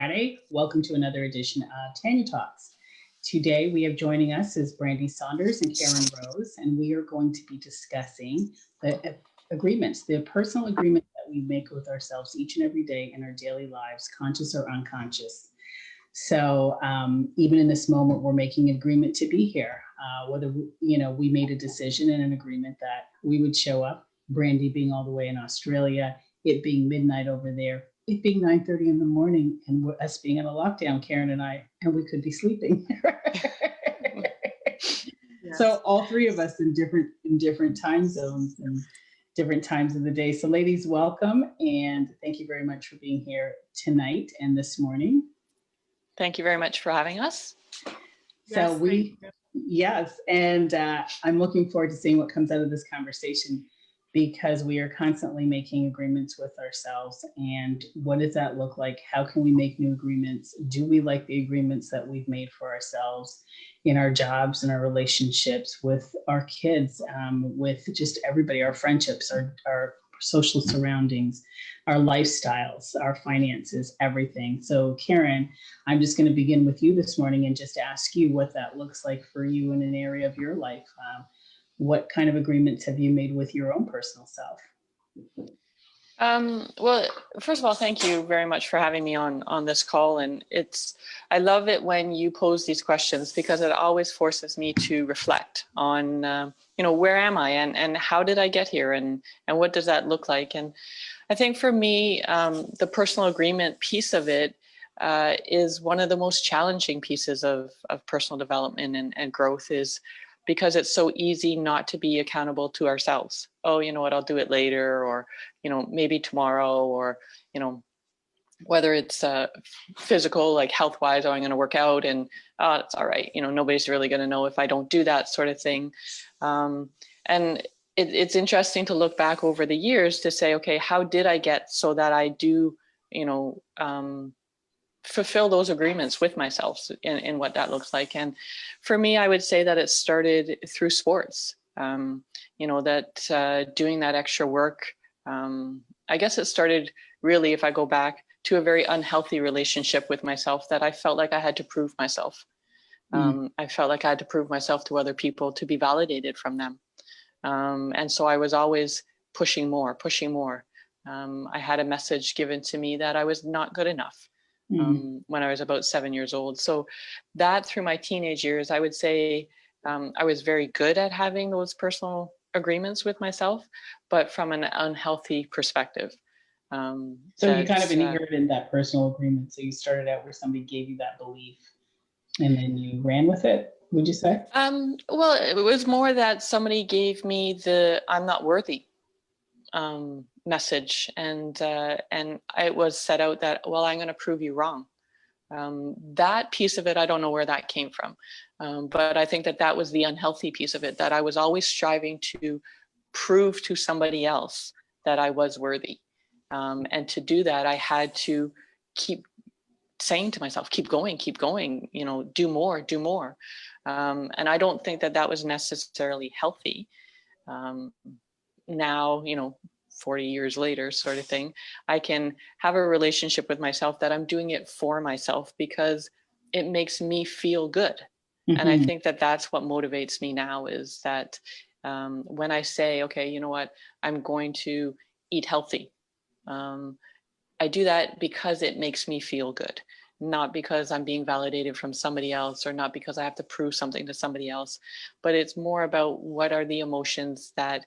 Friday. Welcome to another edition of Tanya Talks. Today we have joining us is Brandy Saunders and Karen Rose, and we are going to be discussing the agreements, the personal agreements that we make with ourselves each and every day in our daily lives, conscious or unconscious. So even in this moment, we're making an agreement to be here. Whether we made a decision and an agreement that we would show up. Brandy being all the way in Australia, it being midnight over there, it being 9:30 in the morning, and us being in a lockdown, Karen and I, and we could be sleeping. Yes. So all three of us in different time zones and different times of the day. So ladies, welcome, and thank you very much for being here tonight and this morning. Thank you very much for having us. So yes, and I'm looking forward to seeing what comes out of this conversation, because we are constantly making agreements with ourselves. And what does that look like? How can we make new agreements? Do we like the agreements that we've made for ourselves in our jobs and our relationships with our kids, with just everybody, our friendships, our social surroundings, our lifestyles, our finances, everything. So Karen, I'm just going to begin with you this morning and just ask you what that looks like for you in an area of your life. What kind of agreements have you made with your own personal self? Well, first of all, thank you very much for having me on this call. And I love it when you pose these questions, because it always forces me to reflect on, where am I and how did I get here and what does that look like? And I think for me, the personal agreement piece of it is one of the most challenging pieces of personal development and growth, is because it's so easy not to be accountable to ourselves. Oh, you know what, I'll do it later, or, maybe tomorrow, or, whether it's physical, like health-wise, oh, I'm going to work out and it's all right. Nobody's really going to know if I don't do that, sort of thing. And it's interesting to look back over the years to say, okay, how did I get so that I do, fulfill those agreements with myself in what that looks like. And for me, I would say that it started through sports, doing that extra work. I guess it started really, if I go back to a very unhealthy relationship with myself, that I felt like I had to prove myself. I felt like I had to prove myself to other people to be validated from them. And so I was always pushing more. I had a message given to me that I was not good enough. When I was about 7 years old. So that through my teenage years, I would say I was very good at having those personal agreements with myself, but from an unhealthy perspective. So you kind of inherited that personal agreement. So you started out where somebody gave you that belief and then you ran with it, would you say? Well, it was more that somebody gave me the I'm not worthy message, and it was set out that, well, I'm going to prove you wrong. That piece of it, I don't know where that came from, but I think that was the unhealthy piece of it, that I was always striving to prove to somebody else that I was worthy, and to do that I had to keep saying to myself, keep going, do more, and I don't think that was necessarily healthy. Now, 40 years later, sort of thing, I can have a relationship with myself that I'm doing it for myself because it makes me feel good. Mm-hmm. And I think that that's what motivates me now, is that when I say, okay, you know what, I'm going to eat healthy. I do that because it makes me feel good, not because I'm being validated from somebody else, or not because I have to prove something to somebody else, but it's more about what are the emotions that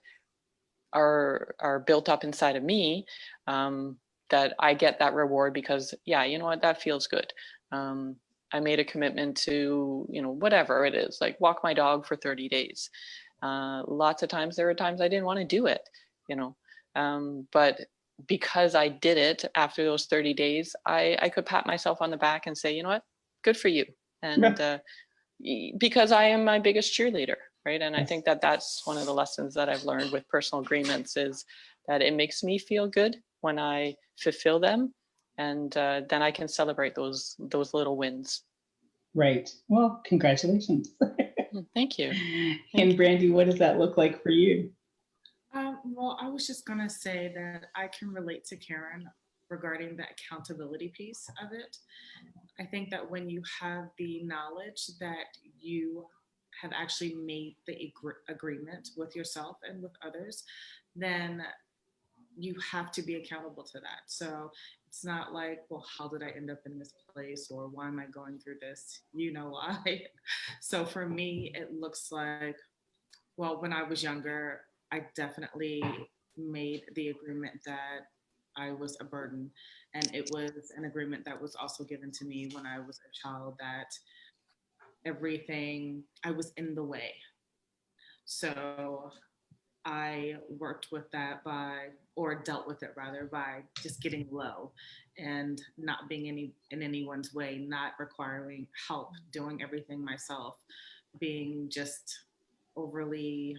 are built up inside of me, that I get that reward because, yeah, you know what, that feels good. I made a commitment to, whatever it is, like walk my dog for 30 days. Lots of times there were times I didn't want to do it, but because I did it after those 30 days, I could pat myself on the back and say, you know what, good for you. And because I am my biggest cheerleader. Right. And I think that that's one of the lessons that I've learned with personal agreements, is that it makes me feel good when I fulfill them. And then I can celebrate those little wins. Right. Well, congratulations. Thank you. And Brandy, what does that look like for you? Well, I was just going to say that I can relate to Karen regarding the accountability piece of it. I think that when you have the knowledge that you have actually made the agreement with yourself and with others, then you have to be accountable to that. So it's not like, well, how did I end up in this place, or why am I going through this? You know why. So for me, it looks like, well, when I was younger, I definitely made the agreement that I was a burden. And it was an agreement that was also given to me when I was a child, that everything, I was in the way. So I worked with that or dealt with it rather, by just getting low and not being in anyone's way, not requiring help, doing everything myself, being just overly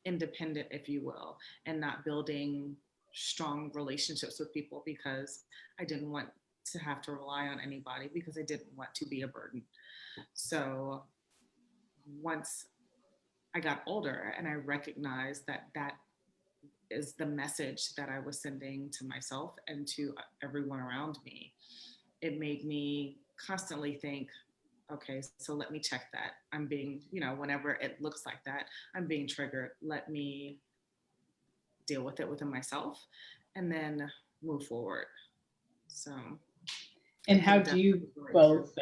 independent, if you will, and not building strong relationships with people because I didn't want to have to rely on anybody, because I didn't want to be a burden. So once I got older and I recognized that that is the message that I was sending to myself and to everyone around me, it made me constantly think, okay, so let me check that. I'm being, whenever it looks like that, I'm being triggered. Let me deal with it within myself and then move forward. So. And how do you both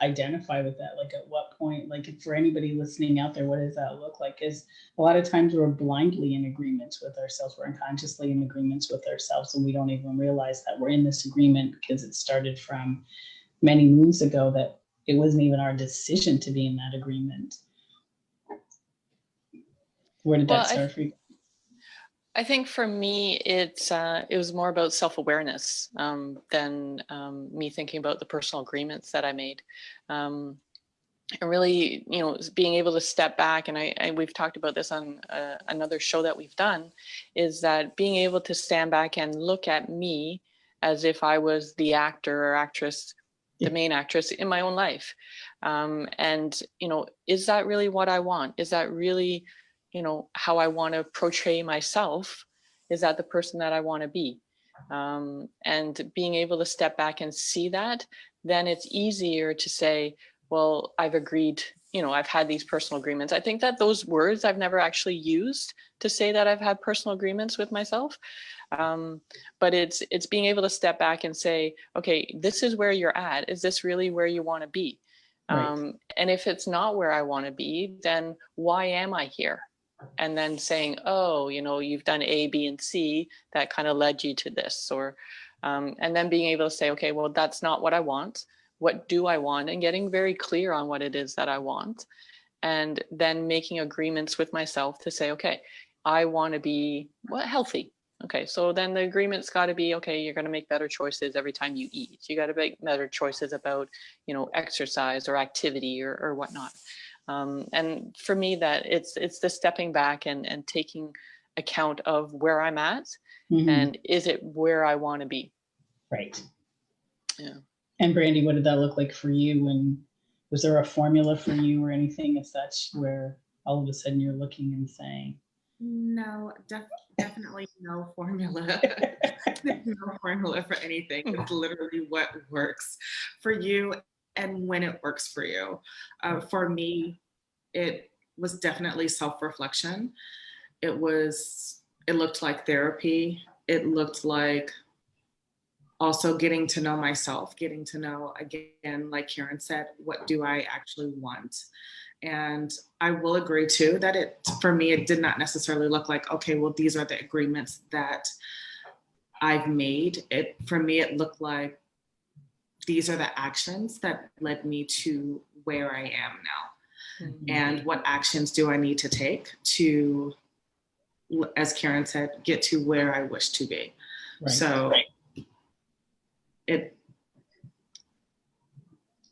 identify with that? Like at what point, like for anybody listening out there, what does that look like? Because a lot of times we're blindly in agreements with ourselves. We're unconsciously in agreements with ourselves, and we don't even realize that we're in this agreement because it started from many moons ago, that it wasn't even our decision to be in that agreement. Where did that start for you? I think for me, it was more about self-awareness than me thinking about the personal agreements that I made. And really, being able to step back, and we've talked about this on another show that we've done, is that being able to stand back and look at me as if I was the actor or actress, the main actress in my own life. And, is that really what I want? Is that really how I want to portray myself? Is that the person that I want to be? And being able to step back and see that, then it's easier to say, well, I've agreed, I've had these personal agreements. I think that those words I've never actually used to say that I've had personal agreements with myself. But it's being able to step back and say, okay, this is where you're at. Is this really where you want to be? Right. And if it's not where I want to be, then why am I here? And then saying, oh, you've done A, B, and C that kind of led you to this, or, and then being able to say, okay, well, that's not what I want. What do I want? And getting very clear on what it is that I want. And then making agreements with myself to say, okay, I want to be healthy. Okay, so then the agreement's got to be, okay, you're going to make better choices every time you eat. You got to make better choices about, exercise or activity or whatnot. And for me, that it's the stepping back and taking account of where I'm at, mm-hmm. and is it where I want to be? Right. Yeah. And Brandy, what did that look like for you? And was there a formula for you or anything as such where all of a sudden you're looking and saying? No, definitely no formula. There's no formula for anything. It's literally what works for you and when it works for you. For me, it was definitely self-reflection. It looked like therapy. It looked like also getting to know myself, getting to know, again, like Karen said, what do I actually want? And I will agree too that for me, it did not necessarily look like, okay, well, these are the agreements that I've made. For me, it looked like these are the actions that led me to where I am now. Mm-hmm. And what actions do I need to take to, as Karen said, get to where I wish to be. Right. So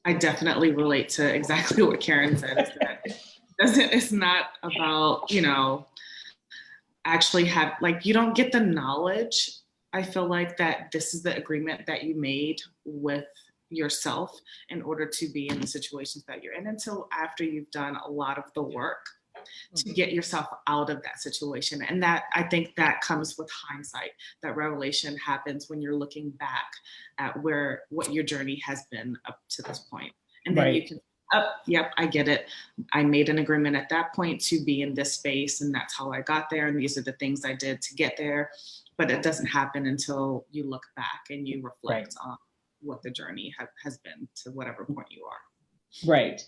I definitely relate to exactly what Karen said, is that it's not about, actually you don't get the knowledge. I feel like that this is the agreement that you made with yourself in order to be in the situations that you're in, until after you've done a lot of the work to get yourself out of that situation. And that, I think that comes with hindsight. That revelation happens when you're looking back at what your journey has been up to this point. And then you can, yep, I get it. I made an agreement at that point to be in this space, and that's how I got there. And these are the things I did to get there. But it doesn't happen until you look back and you reflect on what the journey has been to whatever point you are. Right.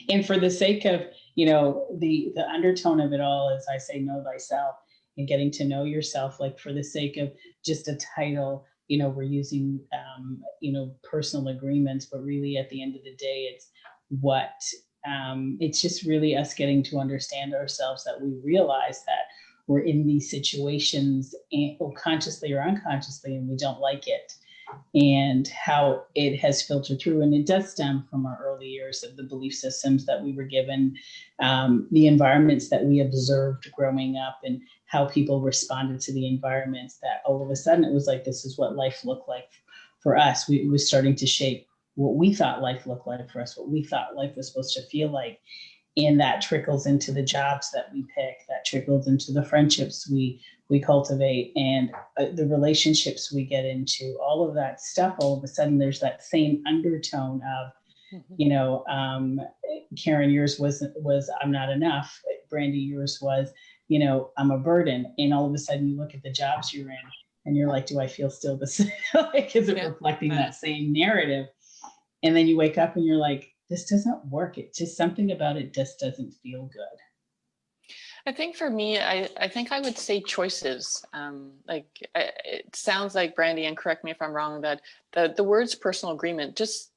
And for the sake of, the undertone of it all, as I say, know thyself, and getting to know yourself, like for the sake of just a title, we're using, personal agreements, but really at the end of the day, it's just really us getting to understand ourselves, that we realize that we're in these situations, consciously or unconsciously, and we don't like it, and how it has filtered through. And it does stem from our early years of the belief systems that we were given, the environments that we observed growing up, and how people responded to the environments, that all of a sudden it was like, this is what life looked like for us. It was starting to shape what we thought life looked like for us, what we thought life was supposed to feel like. And that trickles into the jobs that we pick, that trickles into the friendships we cultivate, and the relationships we get into. All of that stuff, all of a sudden there's that same undertone of, Karen, yours was I'm not enough. Brandy, yours was, I'm a burden. And all of a sudden you look at the jobs you're in and you're like, do I feel still the same? Like, is it reflecting that same narrative? And then you wake up and you're like, this doesn't work. It just, something about it just doesn't feel good. I think for me, I think I would say choices. It sounds like, Brandy, and correct me if I'm wrong, that the words personal agreement just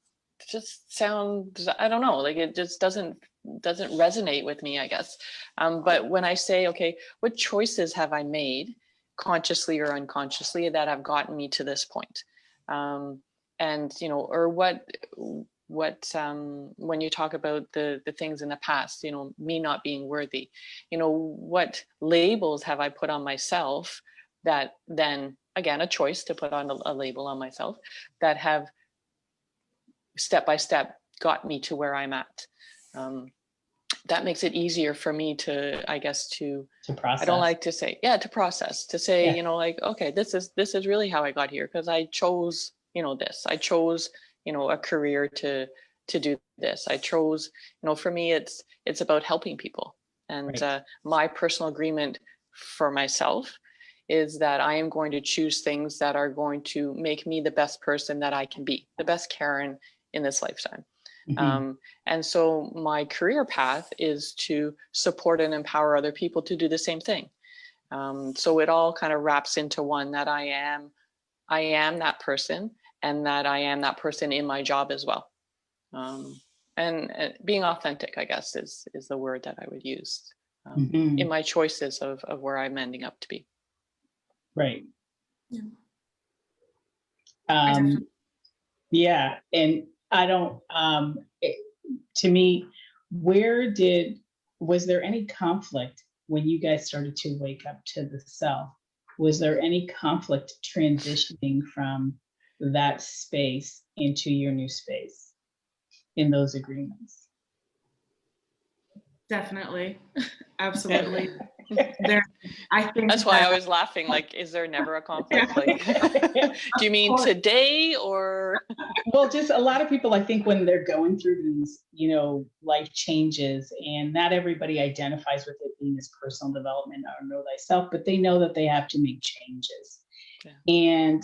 sounds, I don't know, like it just doesn't resonate with me, I guess. But when I say, okay, what choices have I made, consciously or unconsciously, that have gotten me to this point? And, or what when you talk about the things in the past, me not being worthy, what labels have I put on myself, that then, again, a choice to put on a label on myself, that have step by step got me to where I'm at. That makes it easier for me to, I guess, to process. I don't like to say, to process, to say, okay, this is really how I got here, because I chose, this. I chose, a career to do this. I chose, for me, it's about helping people. And my personal agreement for myself is that I am going to choose things that are going to make me the best person that I can be, the best Karen in this lifetime. Mm-hmm. And so my career path is to support and empower other people to do the same thing. So it all kind of wraps into one, that I am that person, and that I am that person in my job as well. And being authentic, I guess, is the word that I would use in my choices of where I'm ending up to be. Right. Yeah. And I don't, to me, was there any conflict when you guys started to wake up to the self? Was there any conflict transitioning from that space into your new space in those agreements? Definitely. Absolutely. I think that's why I was laughing. Like, is there never a conflict? Like, do you mean today, or? Well, just a lot of people, I think, when they're going through these, life changes, and not everybody identifies with it being as personal development or know thyself, but they know that they have to make changes. Yeah. And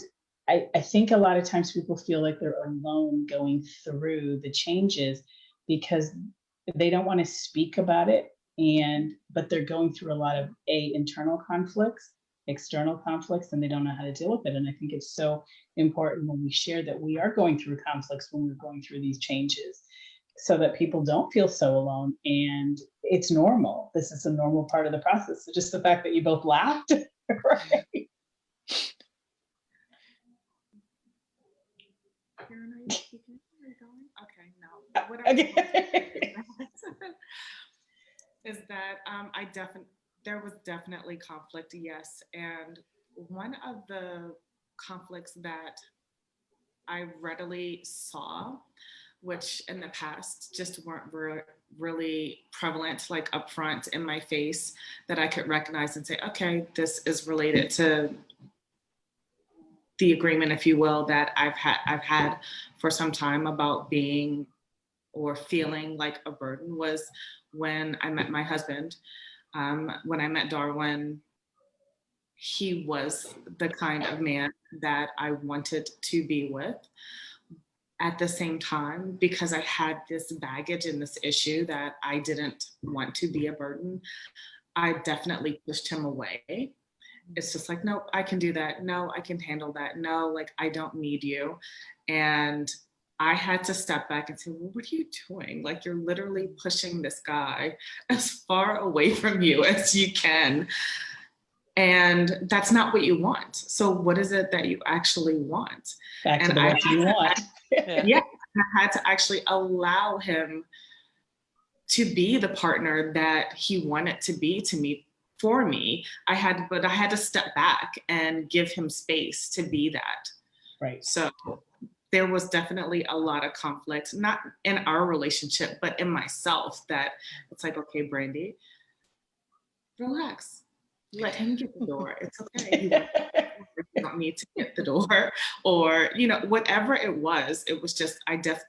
I think a lot of times people feel like they're alone going through the changes because they don't want to speak about it, but they're going through a lot of internal conflicts, external conflicts, and they don't know how to deal with it. And I think it's so important when we share that we are going through conflicts when we're going through these changes, so that people don't feel so alone. And it's normal. This is a normal part of the process. So just the fact that you both laughed, right? Karen, are you speaking? Are you going? Okay, no. Whatever. Is that there was definitely conflict, yes. And one of the conflicts that I readily saw which in the past just weren't really prevalent, like upfront in my face, that I could recognize and say, okay, this is related to the agreement, if you will, that I've had for some time about being or feeling like a burden, was when I met my husband. When I met Darwin, he was the kind of man that I wanted to be with. At the same time, because I had this baggage and this issue that I didn't want to be a burden, I definitely pushed him away. It's just like, no, I can do that. No, I can handle that. No, like, I don't need you. And I had to step back and say, well, what are you doing? Like, you're literally pushing this guy as far away from you as you can. And that's not what you want. So what is it that you actually want? Back to And the what you want. yeah, I had to actually allow him to be the partner that he wanted to be to me, for me. I had to step back and give him space to be that. Right. So there was definitely a lot of conflict, not in our relationship, but in myself, that it's like, okay, Brandy, relax. Let him get the door. It's okay. You don't need to get the door, or, you know, whatever it was just,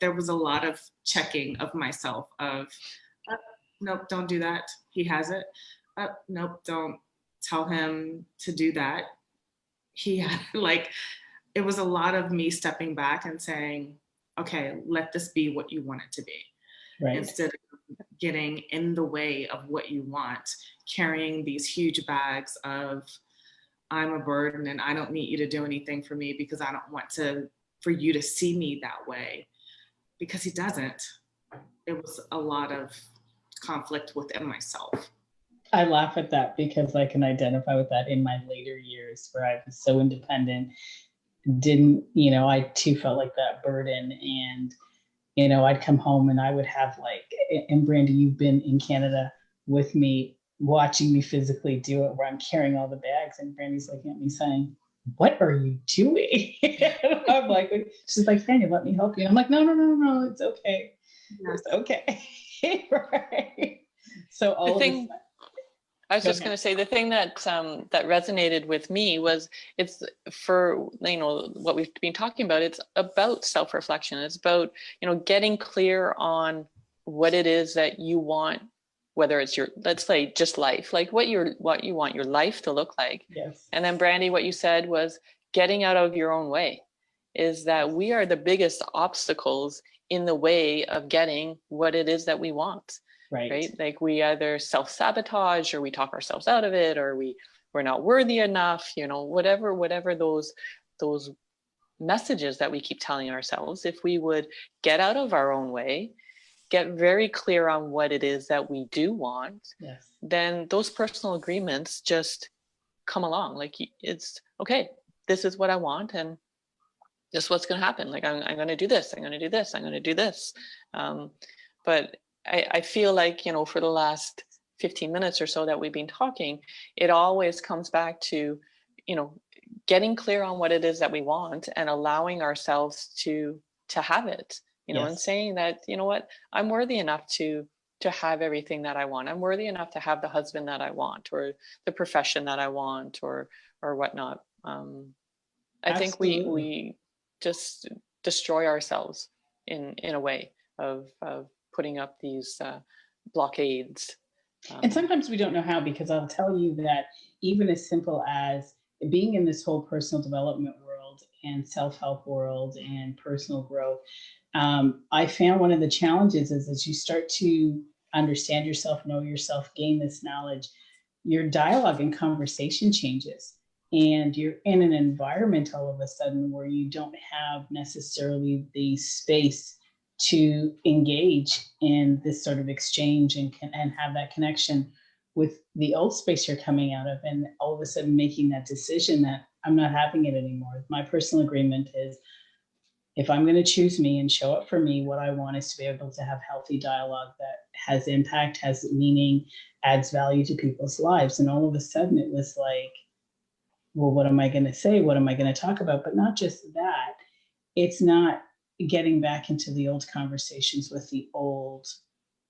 there was a lot of checking of myself of, nope, don't do that. He has it. Nope, don't tell him to do that. He had, like, it was a lot of me stepping back and saying, okay, let this be what you want it to be. Right. Instead of getting in the way of what you want, carrying these huge bags of, I'm a burden and I don't need you to do anything for me because I don't want for you to see me that way, because he doesn't. It was a lot of conflict within myself. I laugh at that because I can identify with that in my later years where I was so independent, didn't, you know, I too felt like that burden. And, you know, I'd come home and I would have like, and Brandy, you've been in Canada with me, watching me physically do it, where I'm carrying all the bags and Brandy's looking at me saying, what are you doing? I'm like, she's like, Fanny, let me help you. And I'm like, no, it's okay. It's okay. Right. So all of this, I was just going to say, the thing that that resonated with me was, it's for, you know, what we've been talking about, it's about self-reflection. It's about, you know, getting clear on what it is that you want, whether it's your, let's say, just life, like what you want your life to look like. yes. And then Brandy, what you said was getting out of your own way, is that we are the biggest obstacles in the way of getting what it is that we want. Right? Like, we either self-sabotage, or we talk ourselves out of it, or we're not worthy enough, you know, whatever those messages that we keep telling ourselves. If we would get out of our own way, get very clear on what it is that we do want, yes, then those personal agreements just come along. Like, it's okay, this is what I want, and this is what's going to happen. Like, I'm going to do this, I'm going to do this, I'm going to do this. But I feel like, you know, for the last 15 minutes or so that we've been talking, it always comes back to, you know, getting clear on what it is that we want and allowing ourselves to have it, you know, and saying that, you know what, I'm worthy enough to have everything that I want. I'm worthy enough to have the husband that I want, or the profession that I want, or whatnot. I think we just destroy ourselves in a way of putting up these blockades. And sometimes we don't know how, because I'll tell you that even as simple as being in this whole personal development world and self-help world and personal growth, I found one of the challenges is as you start to understand yourself, know yourself, gain this knowledge, your dialogue and conversation changes. And you're in an environment all of a sudden where you don't have necessarily the space to engage in this sort of exchange and have that connection with the old space you're coming out of, and all of a sudden making that decision that I'm not having it anymore. My personal agreement is, if I'm going to choose me and show up for me, what I want is to be able to have healthy dialogue that has impact, has meaning, adds value to people's lives. And all of a sudden it was like, well, what am I going to say? What am I going to talk about? But not just that. It's not getting back into the old conversations with the old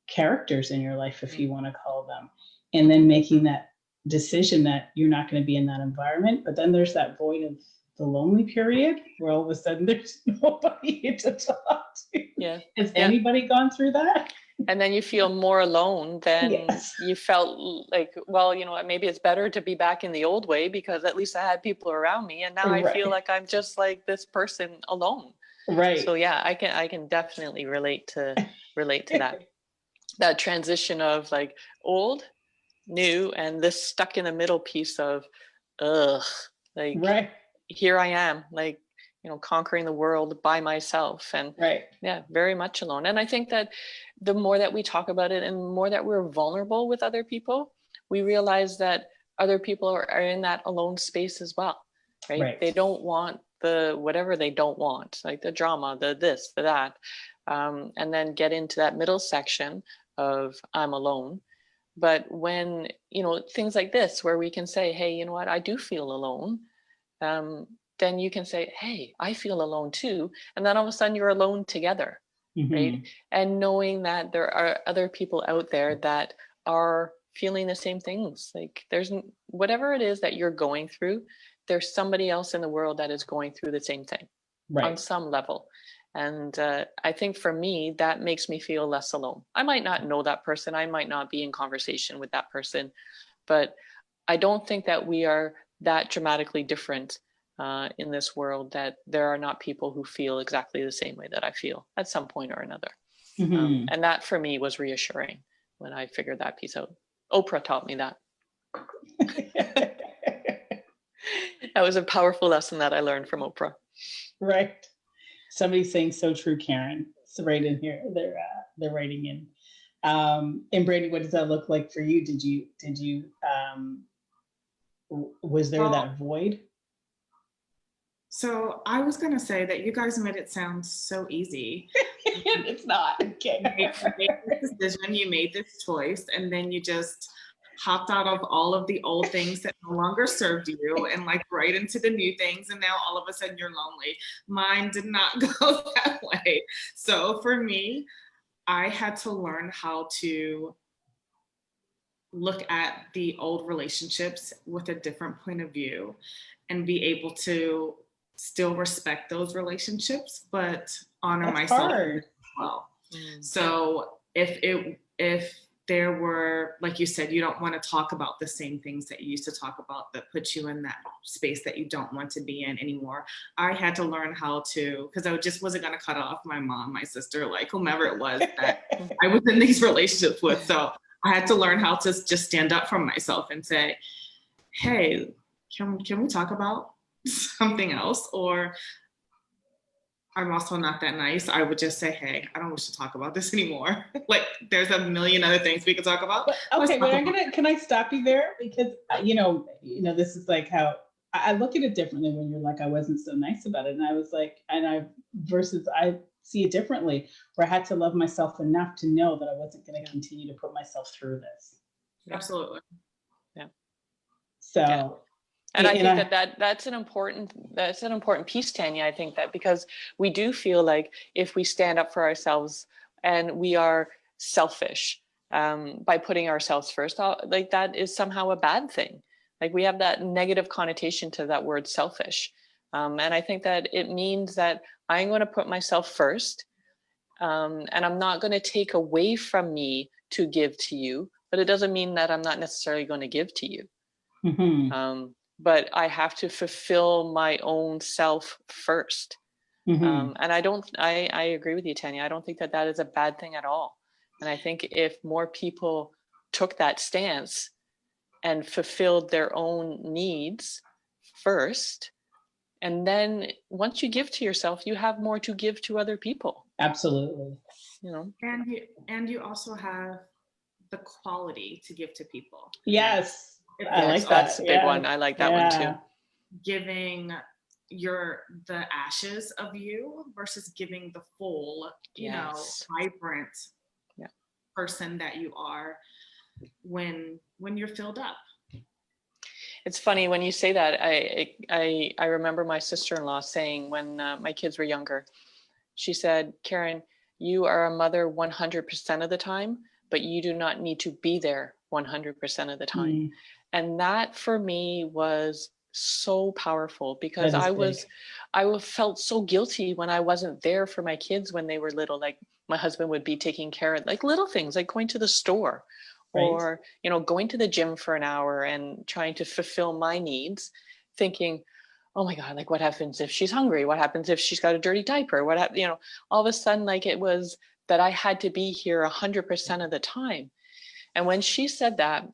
characters in your life, if you want to call them, and then making that decision that you're not going to be in that environment. But then there's that void of the lonely period where all of a sudden there's nobody to talk to. Yeah. Has anybody gone through that? And then you feel more alone than Yes. you felt like, well, you know what, maybe it's better to be back in the old way because at least I had people around me. And now I feel like I'm just like this person alone. Right. So yeah, I can definitely relate to that. That transition of like old, new, and this stuck in the middle piece of like right. Here I am, like, you know, conquering the world by myself, and yeah, very much alone. And I think that the more that we talk about it and the more that we're vulnerable with other people, we realize that other people are in that alone space as well, right? They don't want the whatever they don't want, like the drama, the this, the that, and then get into that middle section of I'm alone. But when, you know, things like this where we can say, hey, you know what, I do feel alone, then you can say, hey, I feel alone too. And then all of a sudden you're alone together, right? And knowing that there are other people out there that are feeling the same things. Like there's whatever it is that you're going through, there's somebody else in the world that is going through the same thing on some level. And I think for me, that makes me feel less alone. I might not know that person. I might not be in conversation with that person, but I don't think that we are that dramatically different in this world, that there are not people who feel exactly the same way that I feel at some point or another. And that for me was reassuring when I figured that piece out. Oprah taught me that. That was a powerful lesson that I learned from Oprah. Right. Somebody's saying so true, Karen. It's right in here. They're writing in. And Brandy, what does that look like for you? Did you was there that void? So I was going to say that you guys made it sound so easy. It's not. Okay. You made this decision, you made this choice, and then you just hopped out of all of the old things that no longer served you and like right into the new things. And now all of a sudden you're lonely. Mine did not go that way. So for me, I had to learn how to look at the old relationships with a different point of view and be able to still respect those relationships, but honor myself as well. So if there were, like you said, you don't want to talk about the same things that you used to talk about that put you in that space that you don't want to be in anymore. I had to learn how to, because I just wasn't going to cut off my mom, my sister, like whomever it was that I was in these relationships with. So I had to learn how to just stand up for myself and say, hey, can we talk about something else? Or I'm also not that nice. I would just say, hey, I don't wish to talk about this anymore. Like there's a million other things we could talk about. But can I stop you there? Because you know, this is like how I look at it differently when you're like, I wasn't so nice about it. And I was like, I see it differently, where I had to love myself enough to know that I wasn't going to continue to put myself through this. Absolutely. Yeah. So. Yeah. And I think that's an important piece, Tanya. I think that because we do feel like if we stand up for ourselves and we are selfish by putting ourselves first, like that is somehow a bad thing. Like we have that negative connotation to that word selfish. And I think that it means that I'm going to put myself first, and I'm not going to take away from me to give to you, but it doesn't mean that I'm not necessarily going to give to you. But I have to fulfill my own self first. And I agree with you, Tanya. I don't think that is a bad thing at all. And I think if more people took that stance and fulfilled their own needs first, and then once you give to yourself, you have more to give to other people. Absolutely. You know, and you also have the quality to give to people. Yes. I like that. That's a big one. I like that one too. Giving the ashes of you versus giving the full, vibrant person that you are when you're filled up. It's funny when you say that. I remember my sister-in-law saying when my kids were younger, She said, Karen, you are a mother 100% of the time, but you do not need to be there 100% of the time. Mm, And that for me was so powerful, because that is I felt so guilty when I wasn't there for my kids when they were little. Like my husband would be taking care of like little things like going to the store, right. or, you know, going to the gym for an hour and trying to fulfill my needs, thinking, oh my God, like what happens if she's hungry? What happens if she's got a dirty diaper? You know, all of a sudden, like it was that I had to be here 100% of the time. And when she said that,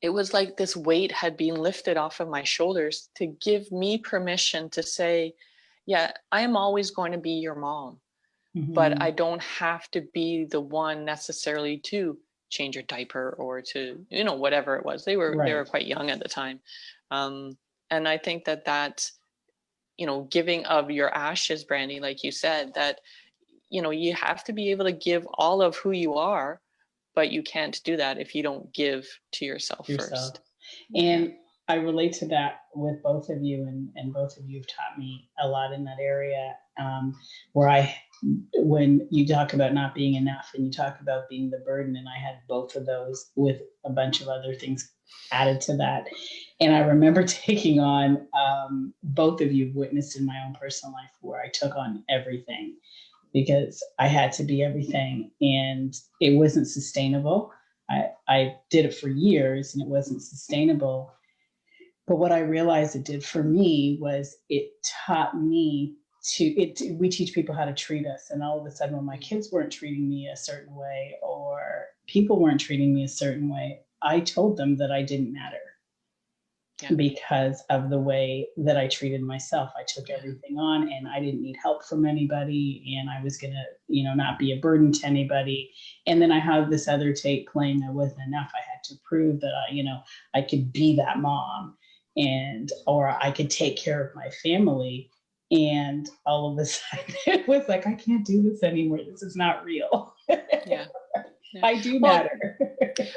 it was like this weight had been lifted off of my shoulders to give me permission to say, yeah, I am always going to be your mom, but I don't have to be the one necessarily to change your diaper or to, you know, whatever it was. They were quite young at the time. And I think that, you know, giving of your ashes, Brandy, like you said, that, you know, you have to be able to give all of who you are, but you can't do that if you don't give to yourself first. And I relate to that with both of you, and both of you have taught me a lot in that area, where when you talk about not being enough and you talk about being the burden, and I had both of those with a bunch of other things added to that. And I remember taking on, both of you witnessed in my own personal life, where I took on everything because I had to be everything, and it wasn't sustainable. I did it for years and it wasn't sustainable. But what I realized it did for me was it taught me we teach people how to treat us. And all of a sudden, when my kids weren't treating me a certain way, or people weren't treating me a certain way, I told them that I didn't matter. Yeah. Because of the way that I treated myself. I took everything on and I didn't need help from anybody, and I was going to, you know, not be a burden to anybody. And then I have this other tape playing I wasn't enough. I had to prove that I could be that mom, or I could take care of my family. And all of a sudden it was like, I can't do this anymore. This is not real. Yeah. I do matter.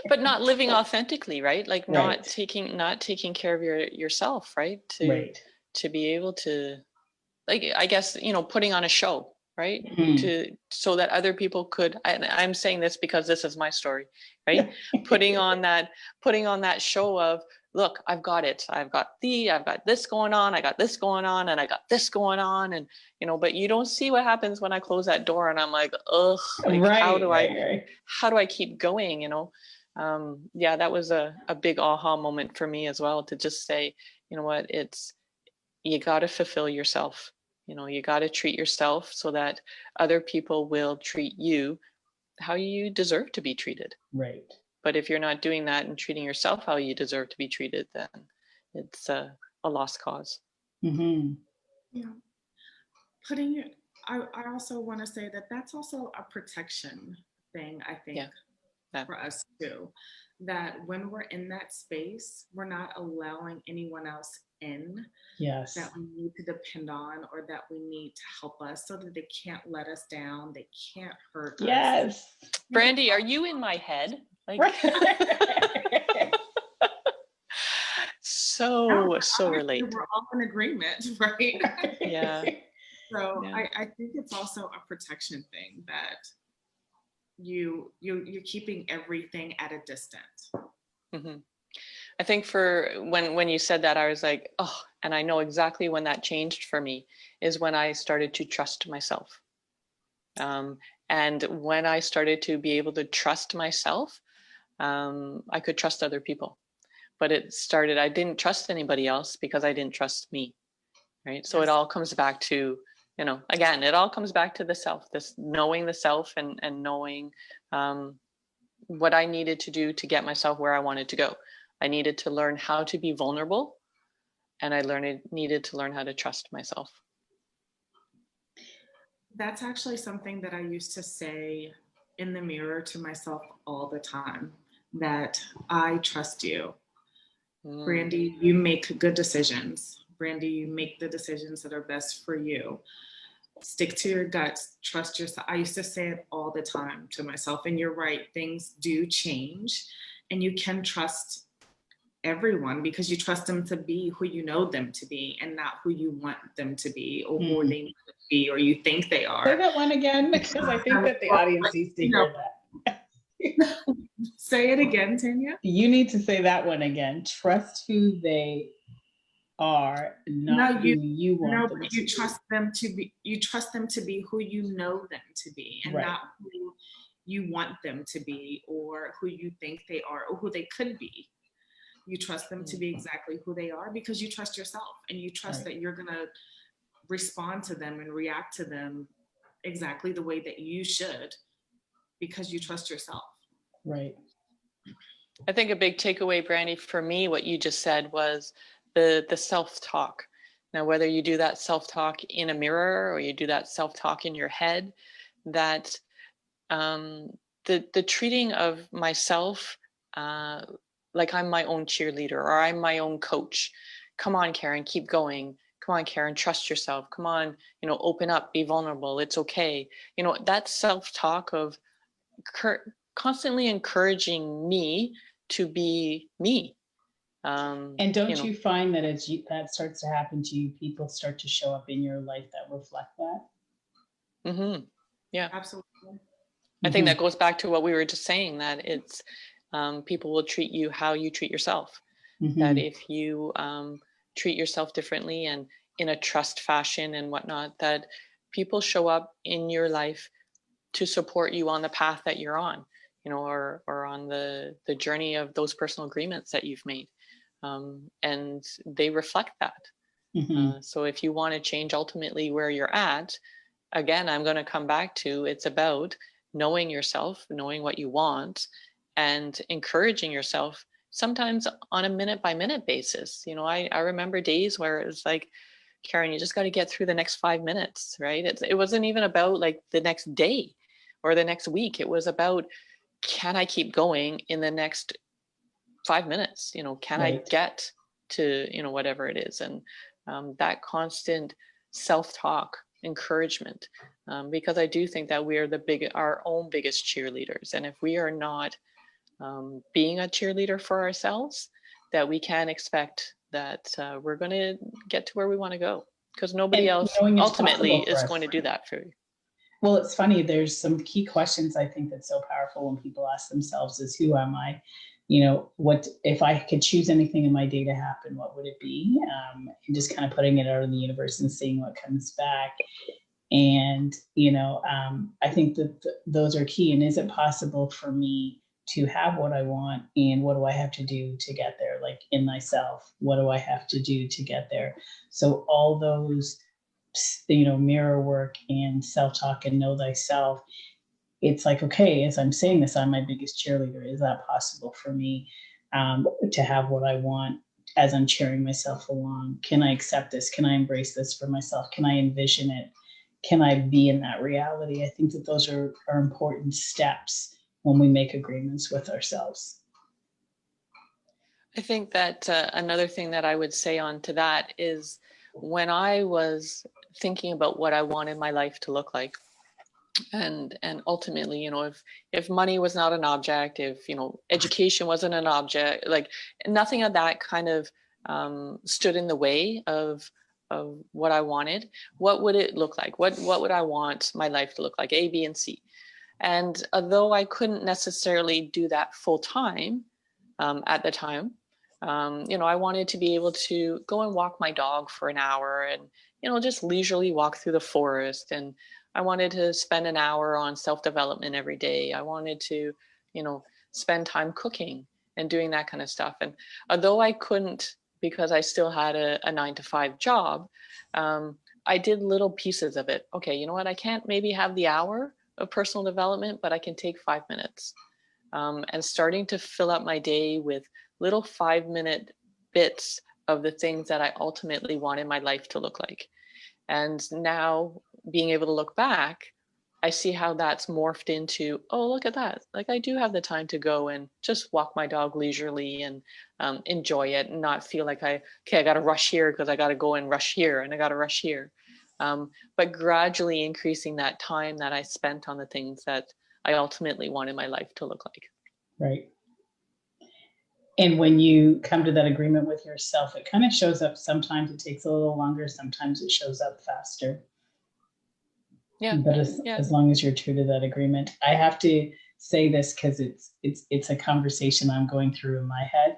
But not living authentically, right? Like not taking care of yourself, right? To be able to, like, I guess, you know, putting on a show, right? So that other people could, I'm saying this because this is my story, right? putting on that show of, look, I've got it. I've got this going on. I got this going on, and I got this going on. And, you know, but you don't see what happens when I close that door and I'm like, ugh, like, how do I keep going? You know? Yeah, that was a big aha moment for me as well, to just say, you know what, you got to fulfill yourself. You know, you got to treat yourself so that other people will treat you how you deserve to be treated. Right. But if you're not doing that and treating yourself how you deserve to be treated, then it's a lost cause. Mm-hmm. Yeah. I also want to say that that's also a protection thing, I think, for us too. That when we're in that space, we're not allowing anyone else in that we need to depend on, or that we need to help us, so that they can't let us down. They can't hurt us. Yes. Brandy, are you in my head? Like, so relate. We're all in agreement, right? Yeah. So I think it's also a protection thing, that you're keeping everything at a distance. Mm-hmm. I think for when you said that, I was like, oh, and I know exactly when that changed for me is when I started to trust myself. And when I started to be able to trust myself, I could trust other people. But I didn't trust anybody else because I didn't trust me, right? So it all comes back to, you know, again, it all comes back to the self, this knowing the self, and knowing what I needed to do to get myself where I wanted to go. I needed to learn how to be vulnerable, and I needed to learn how to trust myself. That's actually something that I used to say in the mirror to myself all the time, that I trust you. Brandy, you make good decisions. Brandy, you make the decisions that are best for you. Stick to your guts, trust yourself. I used to say it all the time to myself. And you're right, things do change, and you can trust everyone because you trust them to be who you know them to be, and not who you want them to be, or who they need to be, or you think they Say are. that one again, because I think that the audience needs to hear that. Say it again, Tanya. You need to say that one again. Trust who they are, not who you want them to be. You trust them to be. You trust them to be who you know them to be, and not who you want them to be, or who you think they are, or who they could be. You trust them to be exactly who they are because you trust yourself, and you trust that you're gonna respond to them and react to them exactly the way that you should, because you trust yourself. Right. I think a big takeaway, Brandy, for me, what you just said was the self-talk. Now, whether you do that self-talk in a mirror or you do that self-talk in your head, that the treating of myself like I'm my own cheerleader or I'm my own coach. Come on, Karen, keep going. Come on, Karen, trust yourself. Come on, open up, be vulnerable. It's okay. That self-talk of constantly encouraging me to be me. And don't you find that as that starts to happen to you, people start to show up in your life that reflect that? Mm-hmm. Yeah, absolutely. I think that goes back to what we were just saying, that it's people will treat you how you treat yourself. That if you treat yourself differently and in a trust fashion and whatnot, that people show up in your life to support you on the path that you're on, or on the journey of those personal agreements that you've made. And they reflect that. So if you want to change ultimately where you're at, again, I'm going to come back to, it's about knowing yourself, knowing what you want, and encouraging yourself sometimes on a minute by minute basis. I remember days where it was like, Karen, you just got to get through the next 5 minutes, right? It wasn't even about like the next day or the next week. It was about, can I keep going in the next 5 minutes? Can I get to, whatever it is? And that constant self-talk, encouragement, because I do think that we are our own biggest cheerleaders. And if we are not being a cheerleader for ourselves, that we can expect that we're going to get to where we want to go, because nobody else ultimately is going to do that for you. Well, it's funny. There's some key questions I think that's so powerful when people ask themselves is, who am I? What if I could choose anything in my day to happen, what would it be? And just kind of putting it out in the universe and seeing what comes back. And, I think that those are key. And is it possible for me to have what I want? And what do I have to do to get there? Like in myself, what do I have to do to get there? So all those, mirror work and self-talk and know thyself, it's like, okay, as I'm saying this, I'm my biggest cheerleader. Is that possible for me to have what I want as I'm cheering myself along? Can I accept this? Can I embrace this for myself? Can I envision it? Can I be in that reality? I think that those are important steps when we make agreements with ourselves. I think that another thing that I would say on to that is, when I was thinking about what I wanted my life to look like, and ultimately, if money was not an object, if education wasn't an object, like nothing of that kind of stood in the way of what I wanted, what would it look like? What would I want my life to look like? A, B, and C. And although I couldn't necessarily do that full time at the time, I wanted to be able to go and walk my dog for an hour and, just leisurely walk through the forest. And I wanted to spend an hour on self-development every day. I wanted to, spend time cooking and doing that kind of stuff. And although I couldn't, because I still had a 9-to-5 job, I did little pieces of it. Okay, you know what? I can't maybe have the hour of personal development, but I can take 5 minutes. And starting to fill up my day with little 5-minute bits of the things that I ultimately wanted my life to look like. And now being able to look back, I see how that's morphed into, oh, look at that. Like I do have the time to go and just walk my dog leisurely and enjoy it and not feel like I got to rush here because I got to go and rush here and I got to rush here. But gradually increasing that time that I spent on the things that I ultimately wanted my life to look like. Right. And when you come to that agreement with yourself, it kind of shows up. Sometimes it takes a little longer. Sometimes it shows up faster. Yeah. But Yeah. as long as you're true to that agreement, I have to say this because it's a conversation I'm going through in my head.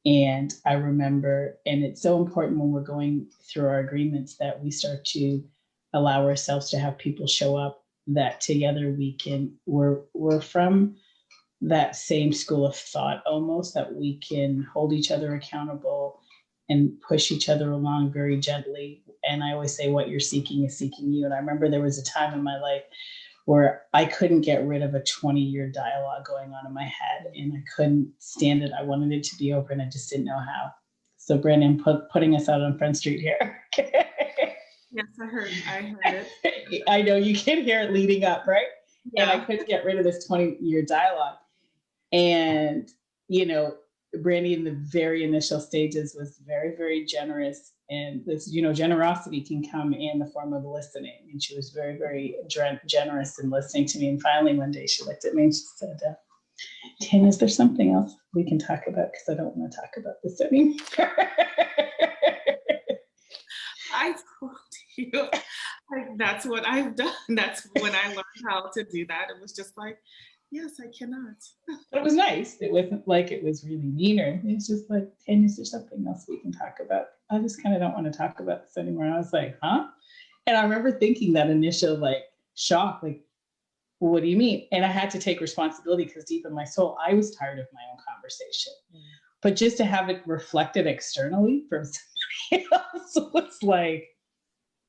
And I remember, and it's so important when we're going through our agreements that we start to allow ourselves to have people show up that together we're from that same school of thought almost, that we can hold each other accountable and push each other along very gently. And I always say, what you're seeking is seeking you. And I remember there was a time in my life where I couldn't get rid of a 20-year dialogue going on in my head, and I couldn't stand it. I wanted it to be over, and I just didn't know how. So Brandon, putting us out on Front Street here. Yes, I heard it. I know you can hear it leading up, right? Yeah. And I couldn't get rid of this 20-year dialogue. And, you know, Brandy in the very initial stages was very, very generous. And this, you know, generosity can come in the form of listening. And she was very, very generous in listening to me. And finally, one day she looked at me and she said, Tanya, is there something else we can talk about? Because I don't want to talk about this anymore. I told you, like, that's what I've done. That's when I learned how to do that. It was just like, yes, I cannot. But it was nice. It wasn't like it was really meaner. It's just like, Tanya, is there something else we can talk about? I just kind of don't want to talk about this anymore. And I was like, huh? And I remember thinking that initial like shock, like, well, what do you mean? And I had to take responsibility because deep in my soul, I was tired of my own conversation. But just to have it reflected externally from somebody else was like,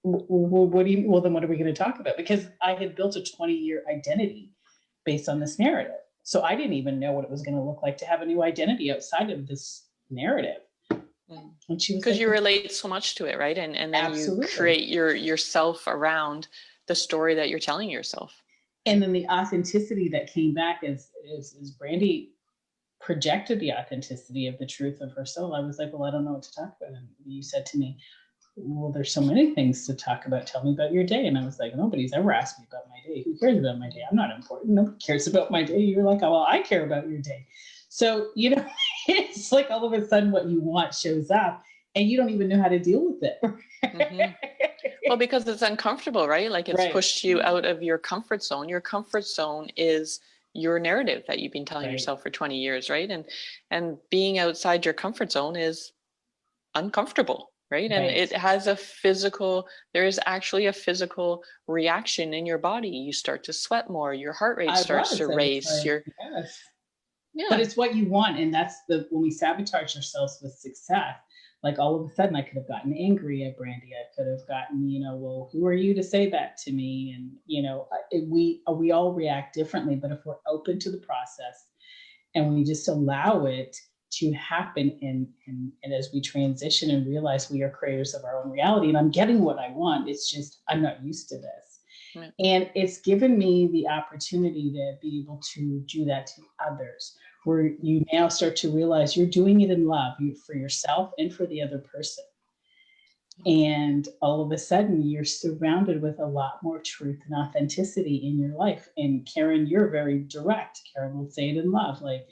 what do you, well, then what are we going to talk about? Because I had built a 20-year identity based on this narrative. So I didn't even know what it was going to look like to have a new identity outside of this narrative. And she was because like, you relate so much to it, right? And then absolutely. You create yourself around the story that you're telling yourself. And then the authenticity that came back is Brandy projected the authenticity of the truth of her soul. I was like, well, I don't know what to talk about. And you said to me, well, there's so many things to talk about. Tell me about your day. And I was like, nobody's ever asked me about my day. Who cares about my day? I'm not important. Nobody cares about my day. You're like, oh, well, I care about your day. So, you know, it's like all of a sudden what you want shows up and you don't even know how to deal with it. Mm-hmm. Well, because it's uncomfortable, right? Like it's pushed you out of your comfort zone. Your comfort zone is your narrative that you've been telling yourself for 20 years, right? And being outside your comfort zone is uncomfortable, right? And it has there is actually a physical reaction in your body. You start to sweat more, your heart rate starts to race. But it's what you want. And that's when we sabotage ourselves with success, like all of a sudden I could have gotten angry at Brandy. I could have gotten, you know, well, who are you to say that to me? And, you know, we all react differently, but if we're open to the process and we just allow it to happen and as we transition and realize we are creators of our own reality, and I'm getting what I want, it's just, I'm not used to this. Right. And it's given me the opportunity to be able to do that to others, where you now start to realize you're doing it in love for yourself and for the other person. And all of a sudden you're surrounded with a lot more truth and authenticity in your life. And Karen, you're very direct. Karen will say it in love, like,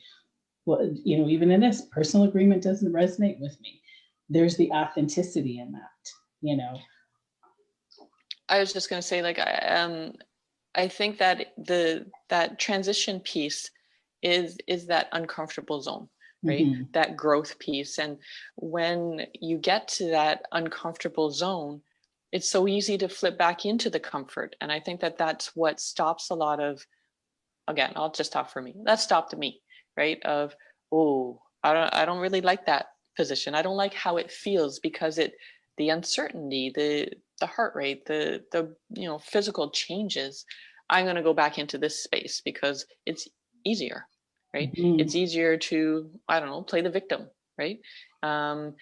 well, you know, even in this, personal agreement doesn't resonate with me. There's the authenticity in that, you know. I was just going to say, like, I think that that transition piece is that uncomfortable zone, right? Mm-hmm. That growth piece. And when you get to that uncomfortable zone, it's so easy to flip back into the comfort. And I think that that's what stops a lot of, again, I'll just talk for me. That stopped me, right? Of, oh, I don't really like that position. I don't like how it feels because the uncertainty, the heart rate, the you know, physical changes. I'm going to go back into this space because it's easier, right? Mm-hmm. It's easier to, I don't know, play the victim, right? And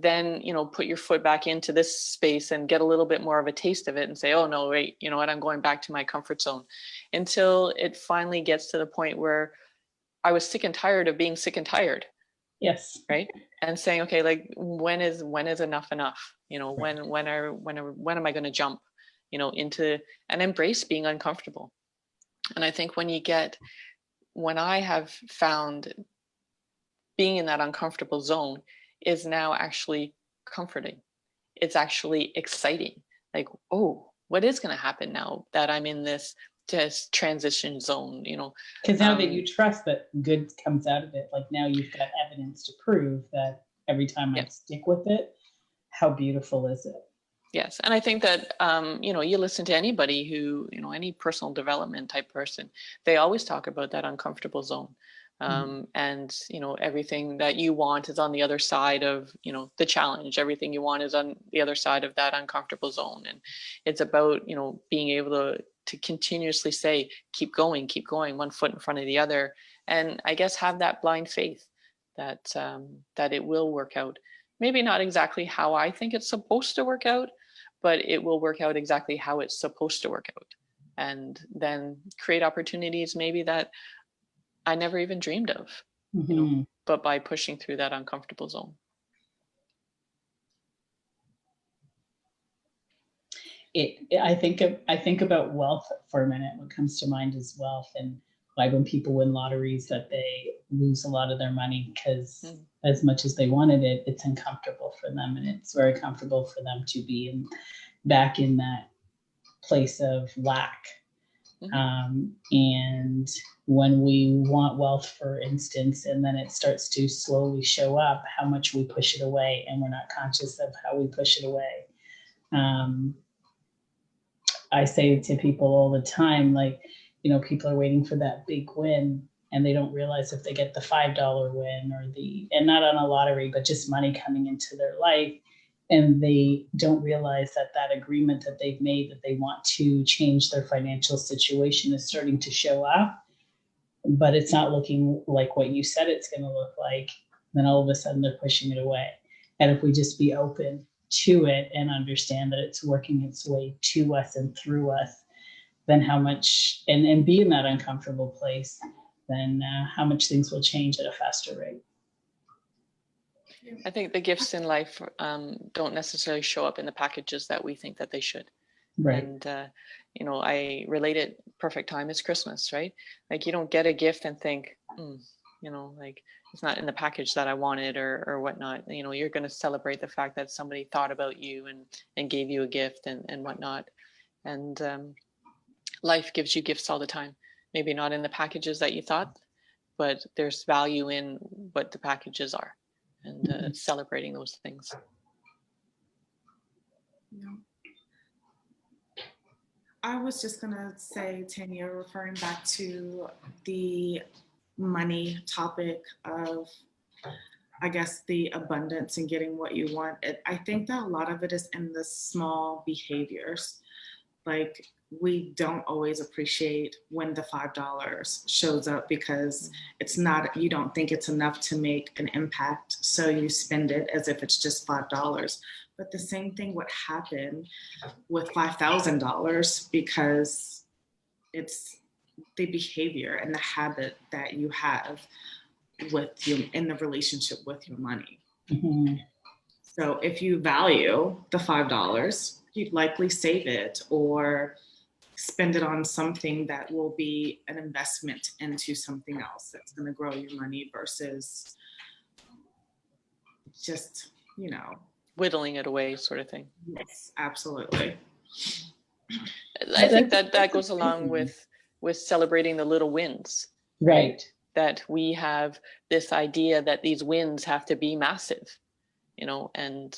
then, you know, put your foot back into this space and get a little bit more of a taste of it and say, oh no, wait, you know what? I'm going back to my comfort zone until it finally gets to the point where I was sick and tired of being sick and tired. Yes. Right. And saying, okay, like when is enough enough? You know, when am I going to jump, you know, into and embrace being uncomfortable? And I think when I have found being in that uncomfortable zone is now actually comforting. It's actually exciting. Like, oh, what is going to happen now that I'm in this transition zone, Because now that you trust that good comes out of it, like now you've got evidence to prove that every time I stick with it, how beautiful is it? Yes. And I think that, you listen to anybody who, any personal development type person, they always talk about that uncomfortable zone. And, everything that you want is on the other side of, the challenge. Everything you want is on the other side of that uncomfortable zone. And it's about, being able to continuously say, keep going, one foot in front of the other. And I guess have that blind faith that, that it will work out. Maybe not exactly how I think it's supposed to work out, but it will work out exactly how it's supposed to work out. And then create opportunities maybe that I never even dreamed of, but by pushing through that uncomfortable zone. I think about wealth for a minute. What comes to mind is wealth, and why when people win lotteries that they lose a lot of their money because as much as they wanted it, it's uncomfortable for them, and it's very comfortable for them to be back in that place of lack. And when we want wealth, for instance, and then it starts to slowly show up, how much we push it away, and we're not conscious of how we push it away. I say to people all the time, like, people are waiting for that big win, and they don't realize if they get the $5 win and not on a lottery, but just money coming into their life, and they don't realize that agreement that they've made that they want to change their financial situation is starting to show up, but it's not looking like what you said it's going to look like. Then all of a sudden they're pushing it away. And if we just be open to it and understand that it's working its way to us and through us, then how much, and be in that uncomfortable place, then how much things will change at a faster rate. I think the gifts in life don't necessarily show up in the packages that we think that they should. Right. And, I relate it, perfect time is Christmas, right? Like you don't get a gift and think, like it's not in the package that I wanted or whatnot. You're going to celebrate the fact that somebody thought about you and gave you a gift and whatnot. And life gives you gifts all the time. Maybe not in the packages that you thought, but there's value in what the packages are. And celebrating those things. Yeah. I was just going to say, Tanya, referring back to the money topic of, I guess, the abundance and getting what you want. I think that a lot of it is in the small behaviors. Like, we don't always appreciate when the $5 shows up because it's not, you don't think it's enough to make an impact. So you spend it as if it's just $5. But the same thing would happen with $5,000 because it's the behavior and the habit that you have with you in the relationship with your money. So if you value the $5, you'd likely save it or spend it on something that will be an investment into something else that's going to grow your money versus just, whittling it away sort of thing. Yes, absolutely. I think that goes along with celebrating the little wins. Right. That we have this idea that these wins have to be massive, and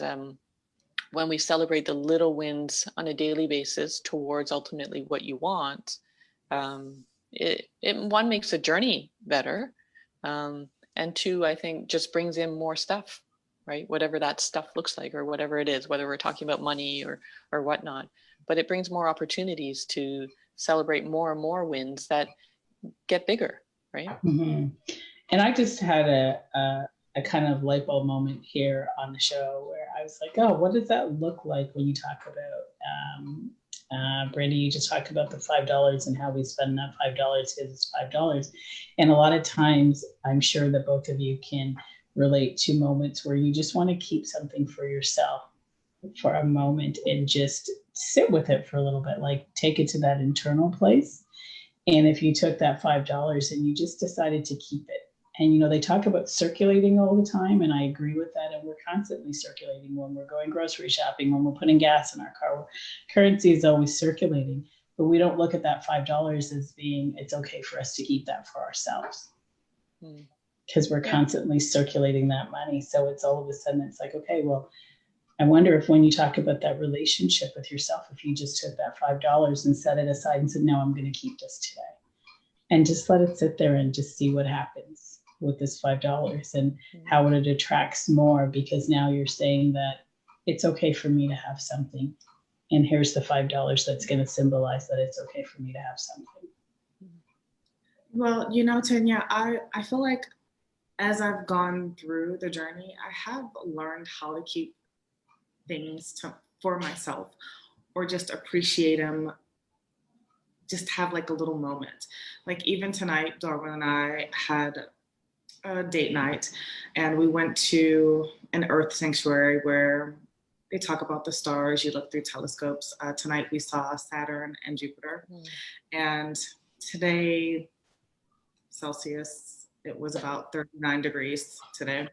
when we celebrate the little wins on a daily basis towards ultimately what you want, it one, makes the journey better, and two, I think just brings in more stuff, right? Whatever that stuff looks like or whatever it is, whether we're talking about money or whatnot, but it brings more opportunities to celebrate more and more wins that get bigger, right? And I just had a kind of light bulb moment here on the show where I was like, oh, what does that look like when you talk about, Brandy, you just talked about the $5 and how we spend that $5 because it's $5. And a lot of times, I'm sure that both of you can relate to moments where you just want to keep something for yourself for a moment and just sit with it for a little bit, like take it to that internal place. And if you took that $5 and you just decided to keep it And, they talk about circulating all the time, and I agree with that. And we're constantly circulating when we're going grocery shopping, when we're putting gas in our car. Currency is always circulating, but we don't look at that $5 as being, it's okay for us to keep that for ourselves. Because we're constantly circulating that money. So it's all of a sudden, it's like, okay, well, I wonder if when you talk about that relationship with yourself, if you just took that $5 and set it aside and said, no, I'm going to keep this today. And just let it sit there and just see what happens with this $5 and how it attracts more, because now you're saying that it's okay for me to have something. And here's the $5 that's going to symbolize that it's okay for me to have something. Well, Tanya, I feel like as I've gone through the journey, I have learned how to keep things for myself, or just appreciate them, just have like a little moment. Like even tonight, Darwin and I had a date night, and we went to an earth sanctuary where they talk about the stars. You look through telescopes. Tonight we saw Saturn and Jupiter. And today, Celsius, it was about 39 degrees today.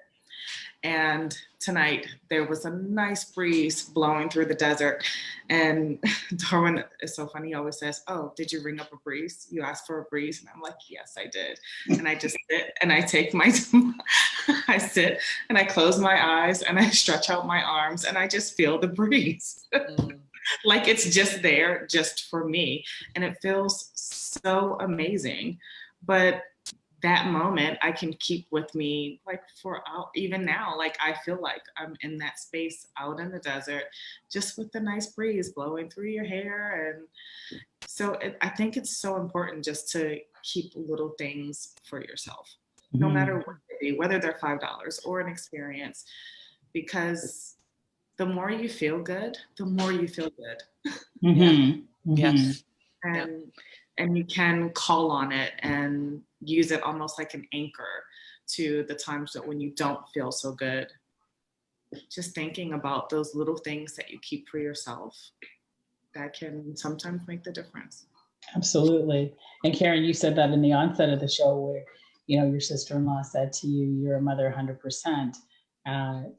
And tonight there was a nice breeze blowing through the desert. And Darwin is so funny. He always says, oh, did you ring up a breeze? You asked for a breeze? And I'm like, yes, I did. And I just sit and I take I sit and I close my eyes and I stretch out my arms and I just feel the breeze. Like it's just there just for me. And it feels so amazing. But that moment I can keep with me like for even now. Like I feel like I'm in that space out in the desert, just with the nice breeze blowing through your hair. And so I think it's so important just to keep little things for yourself, no matter what they be, whether they're $5 or an experience, because the more you feel good, the more you feel good. Yes. And you can call on it and use it almost like an anchor to the times that when you don't feel so good. Just thinking about those little things that you keep for yourself, that can sometimes make the difference. Absolutely. And Karen, you said that in the onset of the show where, your sister-in-law said to you, you're a mother 100%.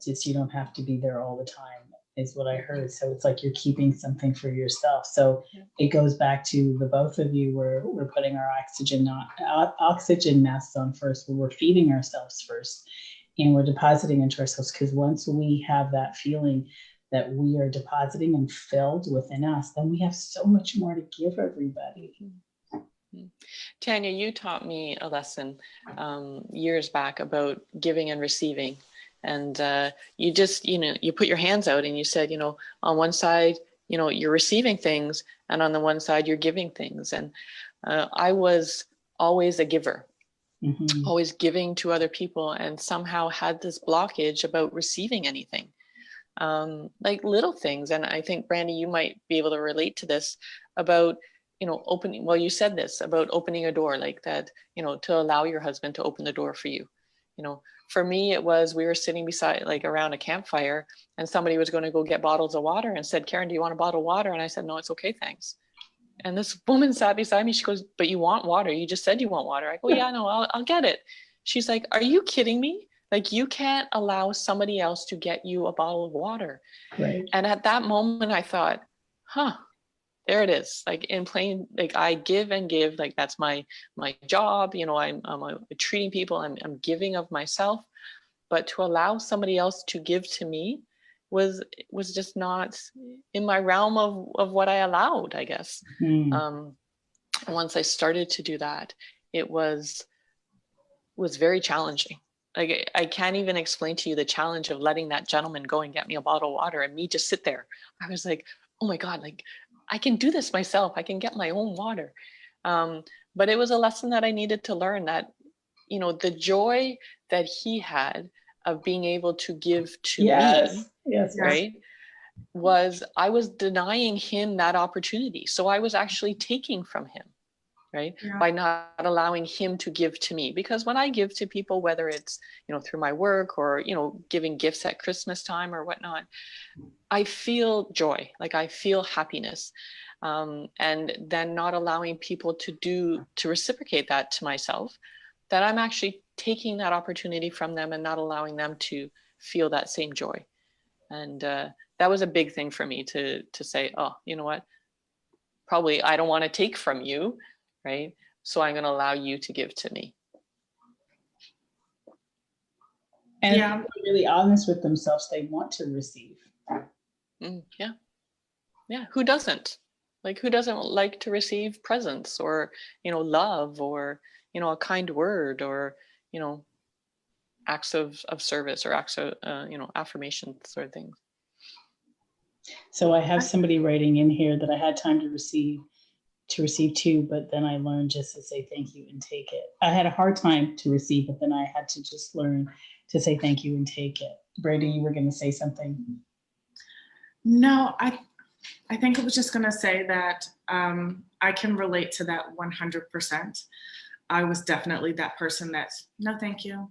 Just you don't have to be there all the time, is what I heard. So it's like you're keeping something for yourself. So it goes back to the both of you where we're putting our oxygen masks on first, where we're feeding ourselves first, and we're depositing into ourselves. Because once we have that feeling that we are depositing and filled within us, then we have so much more to give everybody. Tanya, you taught me a lesson years back about giving and receiving. And you just, you put your hands out and you said, on one side, you're receiving things, and on the one side, you're giving things. And I was always a giver, always giving to other people, and somehow had this blockage about receiving anything, like little things. And I think, Brandy, you might be able to relate to this about, opening, well, you said this about opening a door like that, to allow your husband to open the door for you. For me, it was, we were sitting beside, like around a campfire, and somebody was going to go get bottles of water and said, Karen, do you want a bottle of water? And I said, no, it's okay, thanks. And this woman sat beside me. She goes, but you want water. You just said you want water. I go, yeah, no, I'll get it. She's like, are you kidding me? Like, you can't allow somebody else to get you a bottle of water. Right. And at that moment, I thought, there it is. Like in plain, like I give and give, like that's my job. I'm treating people, I'm giving of myself, but to allow somebody else to give to me was just not in my realm of what I allowed, I guess. Once I started to do that, it was very challenging. Like I can't even explain to you the challenge of letting that gentleman go and get me a bottle of water and me just sit there. I was like, oh my God, like I can do this myself. I can get my own water. But it was a lesson that I needed to learn, that, the joy that he had of being able to give to me, right, was I was denying him that opportunity. So I was actually taking from him, right, by not allowing him to give to me. Because when I give to people, whether it's, through my work or, giving gifts at Christmas time or whatnot, I feel joy, like I feel happiness. And then not allowing people to reciprocate that to myself, that I'm actually taking that opportunity from them and not allowing them to feel that same joy. And that was a big thing for me to say, oh, you know what, probably I don't want to take from you, right? So I'm going to allow you to give to me. And yeah, if they're really honest with themselves, they want to receive. Yeah. Yeah. Who doesn't? Like, who doesn't like to receive presents or, love or, a kind word or, acts of service or acts of, affirmation sort of things. So I have somebody writing in here that I had time to receive too, but then I learned just to say thank you and take it. I had a hard time to receive, but then I had to just learn to say thank you and take it. Brady, you were going to say something? No, I think I was just going to say that I can relate to that 100%. I was definitely that person that's, no, thank you.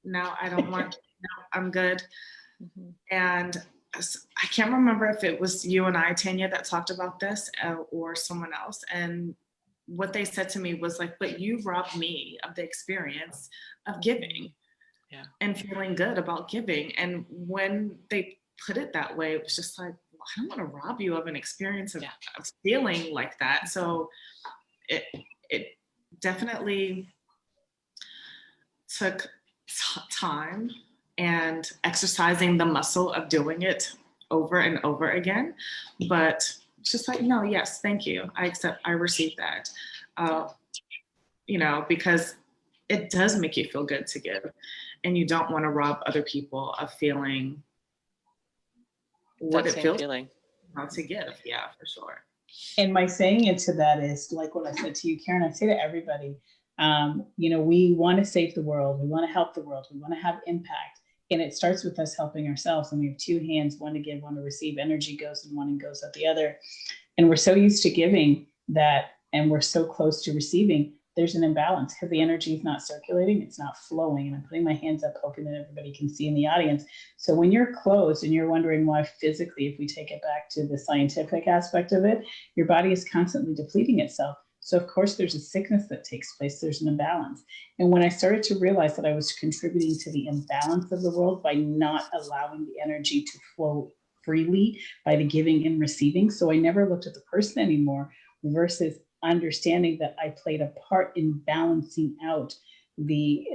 No, I don't want, no, I'm good. Mm-hmm. And I can't remember if it was you and I, Tanya, that talked about this or someone else. And what they said to me was like, but you robbed me of the experience of giving and feeling good about giving. And when they put it that way, it was just like, well, I don't want to rob you of an experience of feeling like that. So it definitely took time and exercising the muscle of doing it over and over again. But it's just like, no, yes, thank you. I received that. Because it does make you feel good to give. And you don't want to rob other people of feeling what it feels like to give. Yeah, for sure. And my saying into that is like what I said to you, Karen, I say to everybody, we want to save the world. We want to help the world. We want to have impact. And it starts with us helping ourselves. And we have two hands, one to give, one to receive. Energy goes in one and goes out the other. And we're so used to giving that, and we're so close to receiving, there's an imbalance because the energy is not circulating, it's not flowing. And I'm putting my hands up, hoping that everybody can see in the audience. So when you're closed and you're wondering why physically, if we take it back to the scientific aspect of it, your body is constantly depleting itself. So of course there's a sickness that takes place, there's an imbalance. And when I started to realize that I was contributing to the imbalance of the world by not allowing the energy to flow freely by the giving and receiving, so I never looked at the person anymore, versus understanding that I played a part in balancing out the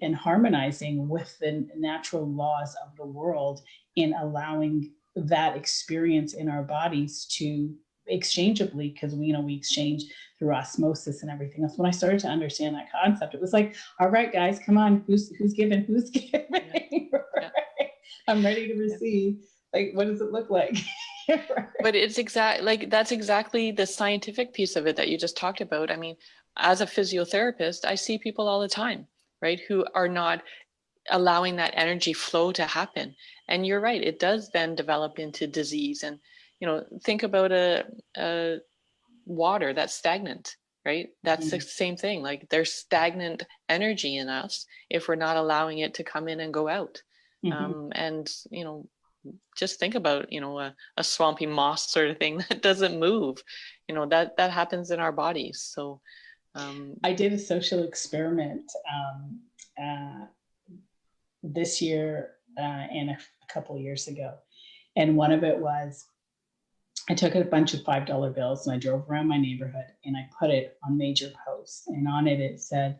and harmonizing with the natural laws of the world, in allowing that experience in our bodies to exchangeably, because we exchange through osmosis and everything else. When I started to understand that concept, it was like, all right, guys, come on, who's giving? Right? I'm ready to receive. Like, what does it look like? But it's that's exactly the scientific piece of it that you just talked about. I mean, as a physiotherapist, I see people all the time, right, who are not allowing that energy flow to happen. And you're right, it does then develop into disease. And think about a water that's stagnant, right? That's the same thing. Like, there's stagnant energy in us if we're not allowing it to come in and go out. And just think about a swampy moss sort of thing that doesn't move. That happens in our bodies. So I did a social experiment this year and a couple of years ago, and one of it was, I took a bunch of $5 bills and I drove around my neighborhood and I put it on major posts, and on it said,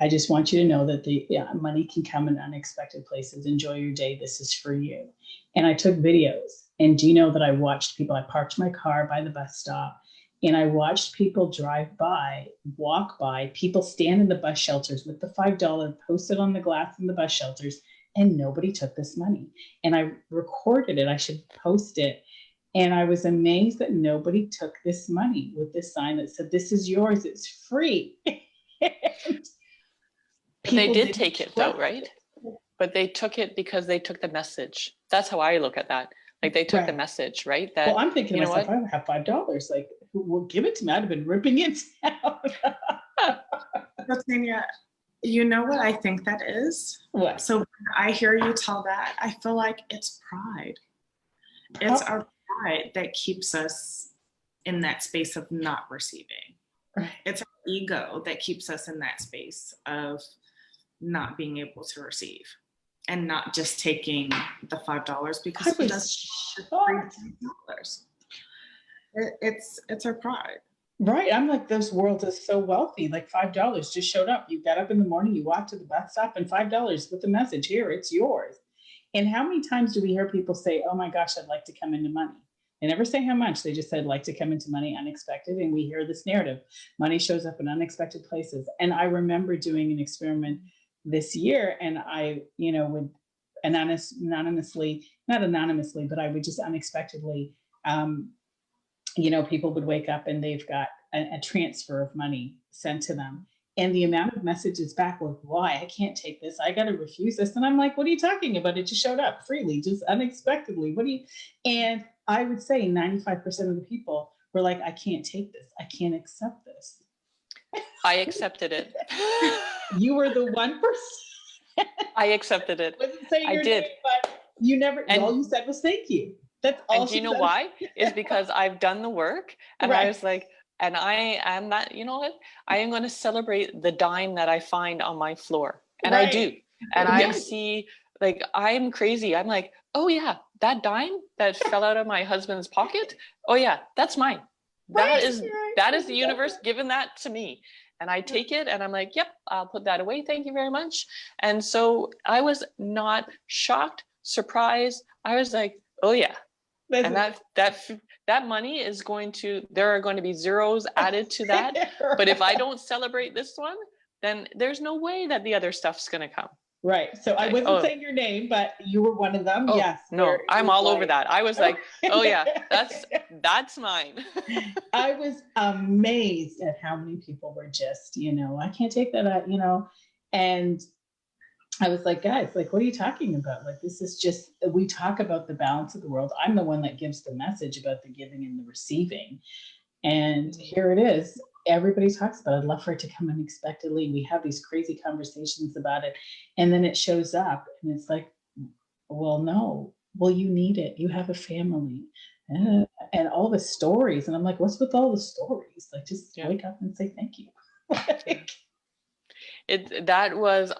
I just want you to know that the money can come in unexpected places. Enjoy your day. This is for you. And I took videos. And do you know that I watched people? I parked my car by the bus stop and I watched people drive by, walk by, people stand in the bus shelters with the $5 posted on the glass in the bus shelters, and nobody took this money. And I recorded it. I should post it. And I was amazed that nobody took this money with this sign that said, "This is yours. It's free." They did take it though, right? But they took it because they took the message. That's how I look at that. Like, they took the message, right? That, well, I'm thinking to myself, I would have $5. Like, well, give it to me. I'd have been ripping it down. Tanya, you know what I think that is? What? So when I hear you tell that, I feel like it's pride. It's our pride that keeps us in that space of not receiving. Right. It's our ego that keeps us in that space of not being able to receive and not just taking the $5 because who doesn't want $3? It's our pride. Right. I'm like, this world is so wealthy. Like $5 just showed up. You got up in the morning, you walked to the bus stop, and $5 with the message, here, it's yours. And how many times do we hear people say, oh my gosh, I'd like to come into money? They never say how much. They just said, like to come into money unexpected. And we hear this narrative. Money shows up in unexpected places. And I remember doing an experiment this year, and I, would anonymously, not anonymously, but I would just unexpectedly, people would wake up and they've got a transfer of money sent to them. And the amount of messages back were, why? I can't take this. I got to refuse this. And I'm like, what are you talking about? It just showed up freely, just unexpectedly. And I would say 95% of the people were like, I can't take this. I can't accept this. I accepted it. You were the 1%. I accepted it. Wasn't saying I your did. name, but you never, all you said was thank you. That's all. And do you know why? It's because I've done the work, and Right. I was like, and I am that, you know what? I am going to celebrate the dime that I find on my floor. And Right. I do. And I see, like, I'm crazy. I'm like, oh yeah, that dime that fell out of my husband's pocket. Oh yeah, that's mine. Right. That is the universe giving that to me. And I take it and I'm like, yep, I'll put that away. Thank you very much. And so I was not shocked, surprised. I was like, oh yeah. And that money is there are going to be zeros added to that. Right. But if I don't celebrate this one, then there's no way that the other stuff's going to come. Right. So I wasn't saying your name, but you were one of them. Oh, yes. No, I'm all over that. I was like, oh yeah, that's mine. I was amazed at how many people were just, I can't take that out, and I was like, guys, like, what are you talking about? Like, this is just, we talk about the balance of the world. I'm the one that gives the message about the giving and the receiving. And here it is. Everybody talks about it. I'd love for it to come unexpectedly. We have these crazy conversations about it. And then it shows up and it's like, well, no, well, you need it. You have a family and all the stories. And I'm like, what's with all the stories? Like, just wake up and say, thank you.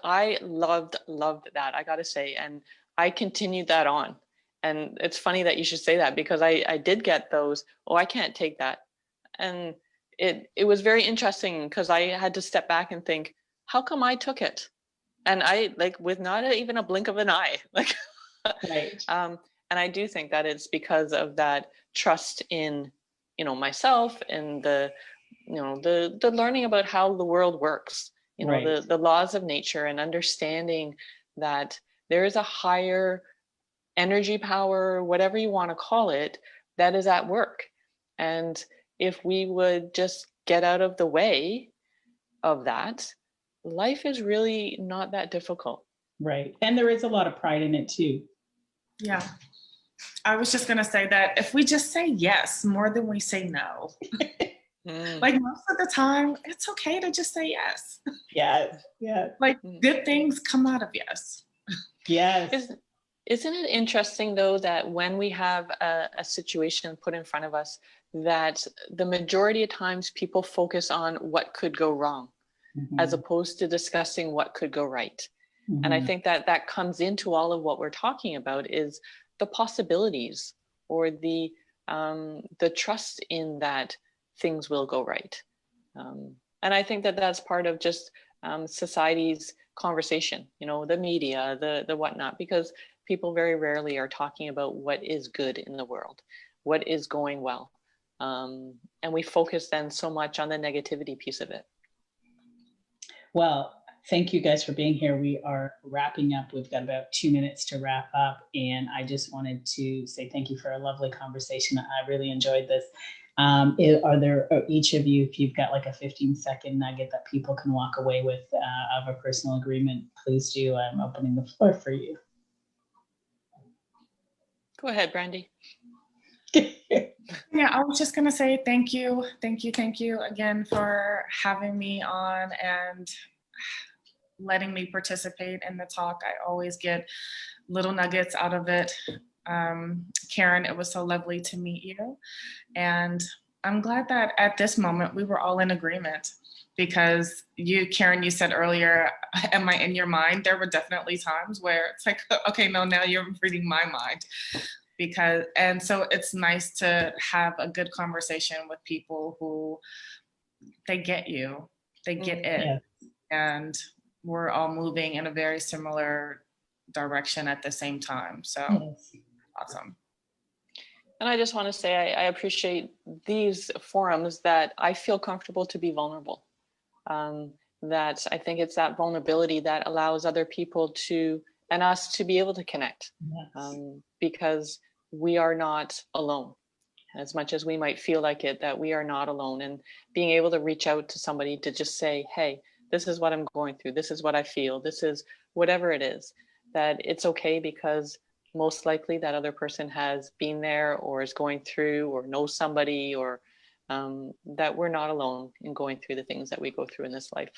I loved that, I gotta say, and I continued that on. And it's funny that you should say that, because I did get those, oh, I can't take that. And it was very interesting, because I had to step back and think, how come I took it? And I, like, with not even a blink of an eye, like, right. And I do think that it's because of that trust in, myself, and the learning about how the world works. Right. The laws of nature, and understanding that there is a higher energy power, whatever you want to call it, that is at work. And if we would just get out of the way of that, life is really not that difficult. Right. And there is a lot of pride in it too. Yeah. I was just going to say that if we just say yes more than we say no. Like, most of the time, it's okay to just say yes. Yes. Yeah. Like, good things come out of yes. Yes. Isn't it interesting, though, that when we have a situation put in front of us, that the majority of times people focus on what could go wrong, as opposed to discussing what could go right. And I think that comes into all of what we're talking about, is the possibilities, or the trust in that things will go right. And I think that that's part of just society's conversation, the media, the whatnot, because people very rarely are talking about what is good in the world, what is going well. And we focus then so much on the negativity piece of it. Well, thank you guys for being here. We are wrapping up. We've got about 2 minutes to wrap up. And I just wanted to say thank you for a lovely conversation. I really enjoyed this. Are there, each of you, if you've got like a 15-second nugget that people can walk away with of a personal agreement, please do. I'm opening the floor for you. Go ahead, Brandy. Yeah, I was just going to say thank you again for having me on and letting me participate in the talk. I always get little nuggets out of it. Karen, it was so lovely to meet you. And I'm glad that at this moment we were all in agreement, because you, Karen, you said earlier, am I in your mind? There were definitely times where it's like, okay, no, now you're reading my mind. And so it's nice to have a good conversation with people who, they get you, they get it. Yeah. And we're all moving in a very similar direction at the same time. So Yes. awesome. And I just want to say I appreciate these forums that I feel comfortable to be vulnerable. That I think it's that vulnerability that allows other people to, and us to be able to connect. Yes. Because we are not alone. As much as we might feel like it, that we are not alone. And being able to reach out to somebody to just say, hey, this is what I'm going through. This is what I feel. This is whatever it is, that it's okay, because most likely that other person has been there or is going through or knows somebody, or that we're not alone in going through the things that we go through in this life.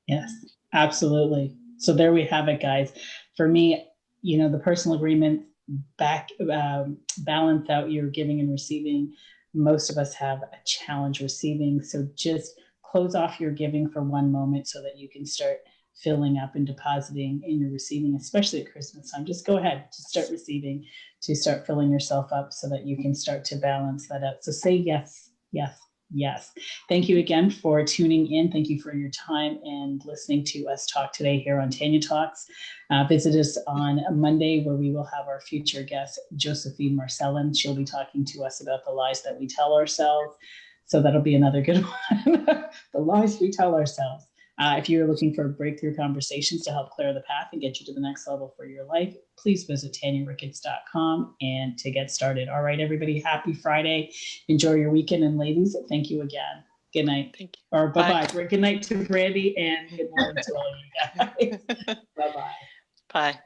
Yes, absolutely. So there we have it, guys. For me, the personal agreement balance out your giving and receiving. Most of us have a challenge receiving. So just close off your giving for one moment so that you can start filling up and depositing in your receiving, especially at Christmas time. Just go ahead, just start receiving, to start filling yourself up so that you can start to balance that out. So say yes, yes, yes. Thank you again for tuning in. Thank you for your time and listening to us talk today here on Tanya Talks. Visit us on Monday, where we will have our future guest, Josephine Marcellin. She'll be talking to us about the lies that we tell ourselves. So that'll be another good one. The lies we tell ourselves. If you're looking for breakthrough conversations to help clear the path and get you to the next level for your life, please visit TanyaRicketts.com and to get started. All right, everybody, happy Friday. Enjoy your weekend. And ladies, thank you again. Good night. Thank you. Or bye-bye. Good night to Brandy, and good morning to all of you guys. Bye-bye. Bye.